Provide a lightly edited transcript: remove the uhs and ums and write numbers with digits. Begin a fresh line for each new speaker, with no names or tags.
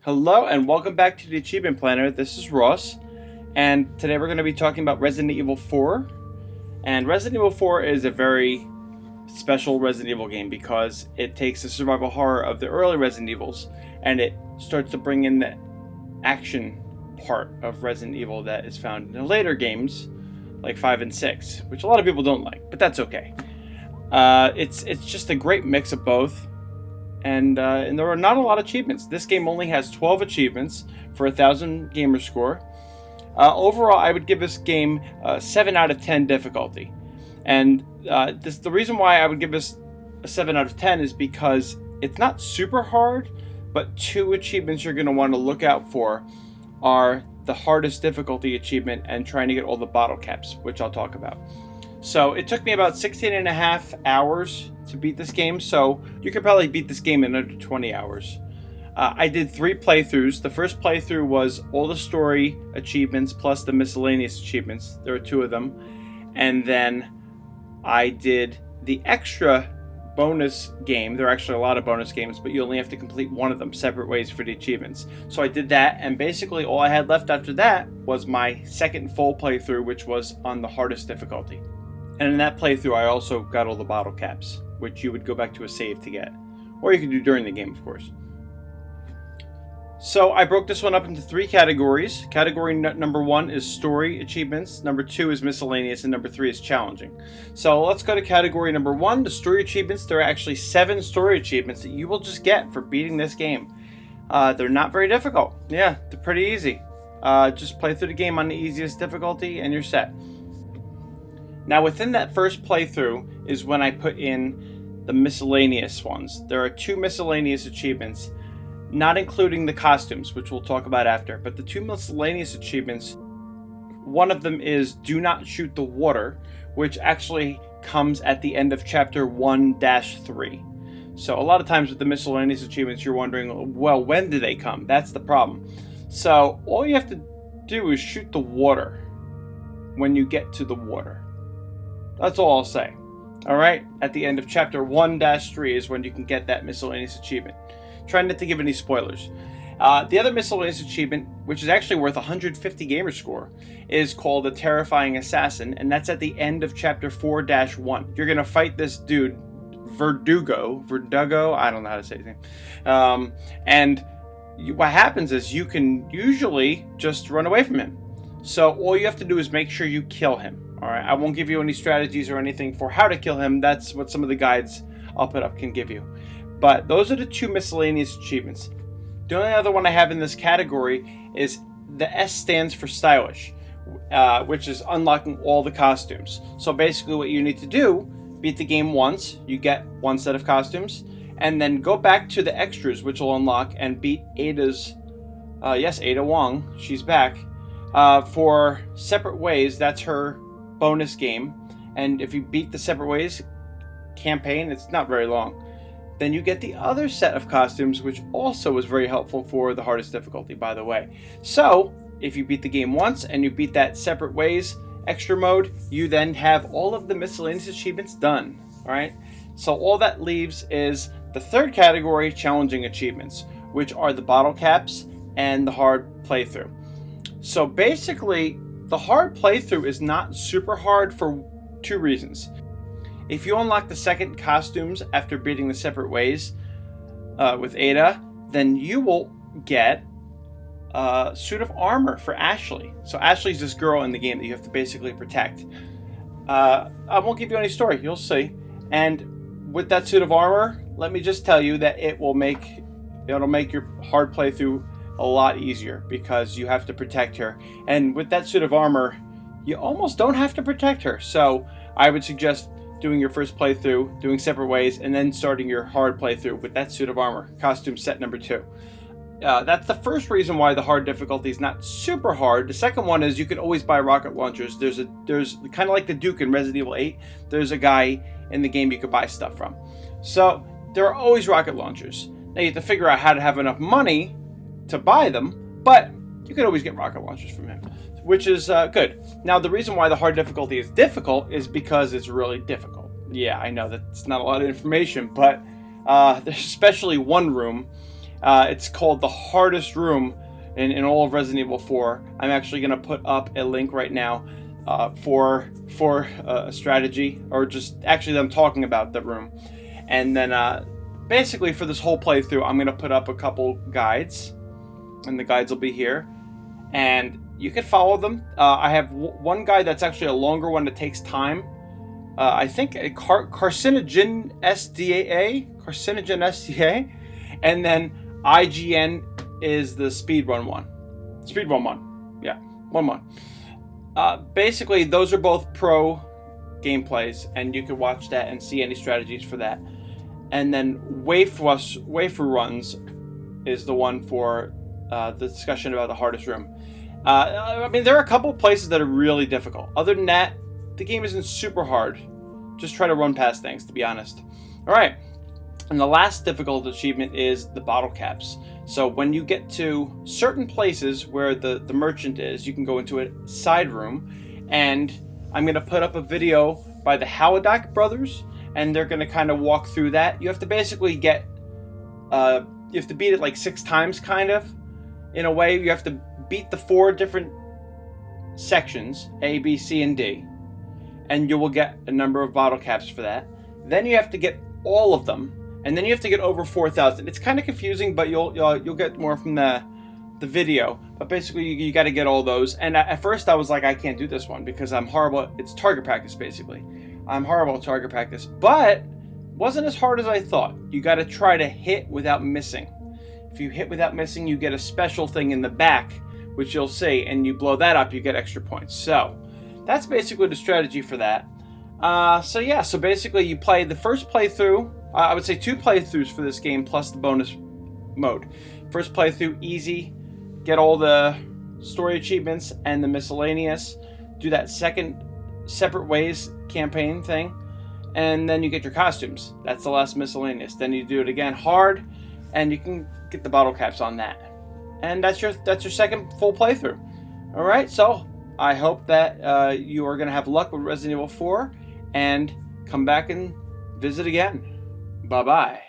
Hello and welcome back to the Achievement Planner. This is Ross, and today we're going to be talking about Resident Evil 4. And Resident Evil 4 is a very special Resident Evil game because it takes the survival horror of the early Resident Evils and it starts to bring in the action part of Resident Evil that is found in the later games like 5 and 6, which a lot of people don't like, but that's okay. It's just a great mix of both. And there are not a lot of achievements. This game only has 12 achievements for 1,000 gamer score. Overall, I would give this game 7 out of 10 difficulty. And the reason why I would give this a 7 out of 10 is because it's not super hard, but 2 achievements you're going to want to look out for are the hardest difficulty achievement and trying to get all the bottle caps, which I'll talk about. So it took me about 16 and a half hours to beat this game, so you could probably beat this game in under 20 hours. I did 3 playthroughs. The first playthrough was all the story achievements plus the miscellaneous achievements. There were 2 of them. And then I did the extra bonus game. There are actually a lot of bonus games, but you only have to complete one of them separate ways for the achievements. So I did that, and basically all I had left after that was my second full playthrough, which was on the hardest difficulty. And in that playthrough, I also got all the bottle caps, which you would go back to a save to get. Or you could do during the game, of course. So I broke this one up into 3 categories. Category number 1 is story achievements, number 2 is miscellaneous, and number 3 is challenging. So let's go to category number 1, the story achievements. There are actually 7 story achievements that you will just get for beating this game. They're not very difficult. Yeah, they're pretty easy. Just play through the game on the easiest difficulty and you're set. Now within that first playthrough is when I put in the miscellaneous ones. There are 2 miscellaneous achievements, not including the costumes, which we'll talk about after, but the 2 miscellaneous achievements, one of them is do not shoot the water, which actually comes at the end of chapter 1-3. So a lot of times with the miscellaneous achievements you're wondering, well, when do they come? That's the problem. So all you have to do is shoot the water when you get to the water. That's all I'll say. Alright, at the end of chapter 1-3 is when you can get that miscellaneous achievement. Try not to give any spoilers. The other miscellaneous achievement, which is actually worth 150 gamer score, is called the Terrifying Assassin, and that's at the end of chapter 4-1. You're going to fight this dude, Verdugo, I don't know how to say his name. What happens is you can usually just run away from him. So all you have to do is make sure you kill him. Alright, I won't give you any strategies or anything for how to kill him. That's what some of the guides I'll put up can give you. But those are the 2 miscellaneous achievements. The only other one I have in this category is the S stands for stylish, which is unlocking all the costumes. So basically what you need to do, beat the game once, you get 1 set of costumes, and then go back to the extras, which will unlock, and beat Ada's, Ada Wong, she's back, for Separate Ways. That's her bonus game, and if you beat the Separate Ways campaign, it's not very long, then you get the other set of costumes, which also was very helpful for the hardest difficulty, by the way. So if you beat the game once and you beat that Separate Ways extra mode, you then have all of the miscellaneous achievements done. Alright, so all that leaves is the third category, challenging achievements, which are the bottle caps and the hard playthrough. So basically the hard playthrough is not super hard for 2 reasons. If you unlock the second costumes after beating the Separate Ways with Ada, then you will get a suit of armor for Ashley. So Ashley's this girl in the game that you have to basically protect. I won't give you any story, you'll see. And with that suit of armor, let me just tell you that it'll make your hard playthrough a lot easier because you have to protect her. And with that suit of armor, you almost don't have to protect her. So I would suggest doing your first playthrough, doing Separate Ways, and then starting your hard playthrough with that suit of armor, costume set number 2. That's the first reason why the hard difficulty is not super hard. The second one is you can always buy rocket launchers. There's kind of like the Duke in Resident Evil 8. There's a guy in the game you could buy stuff from. So there are always rocket launchers. Now you have to figure out how to have enough money to buy them, but you can always get rocket launchers from him, which is good. Now the reason why the hard difficulty is difficult is because it's really difficult. Yeah, I know that's not a lot of information, but there's especially one room It's called The Hardest Room in all of Resident Evil 4. I'm actually going to put up a link right now for a strategy, or just actually them talking about the room. And then basically for this whole playthrough, I'm going to put up a couple guides, and the guides will be here. And you can follow them. I have one guide that's actually a longer one that takes time. I think CarcinogenSDA, and then IGN is the speedrun one. Speedrun one, yeah, 1-1. Basically, those are both pro gameplays, and you can watch that and see any strategies for that. And then WaifuRuns is the one for the discussion about the hardest room. I mean, there are a couple places that are really difficult. Other than that, the game isn't super hard. Just try to run past things, to be honest. All right. And the last difficult achievement is the bottle caps. So when you get to certain places where the merchant is, you can go into a side room. And I'm going to put up a video by the Halidoc brothers, and they're going to kind of walk through that. You have to basically you have to beat it like 6 times, kind of. In a way, you have to beat the 4 different sections, A, B, C, and D. And you will get a number of bottle caps for that. Then you have to get all of them, and then you have to get over 4,000. It's kind of confusing, but you'll get more from the video. But basically, you got to get all those. And at first, I was like, I can't do this one because I'm horrible. It's target practice, basically. I'm horrible at target practice, but wasn't as hard as I thought. You got to try to hit without missing. If you hit without missing, you get a special thing in the back, which you'll see, and you blow that up, you get extra points. So that's basically the strategy for that. So basically you play the first playthrough. I would say 2 playthroughs for this game plus the bonus mode. First playthrough, easy. Get all the story achievements and the miscellaneous. Do that second separate ways campaign thing. And then you get your costumes. That's the last miscellaneous. Then you do it again hard, and you can get the bottle caps on that. And that's your second full playthrough. All right, so I hope that you are going to have luck with Resident Evil 4 and come back and visit again. Bye-bye.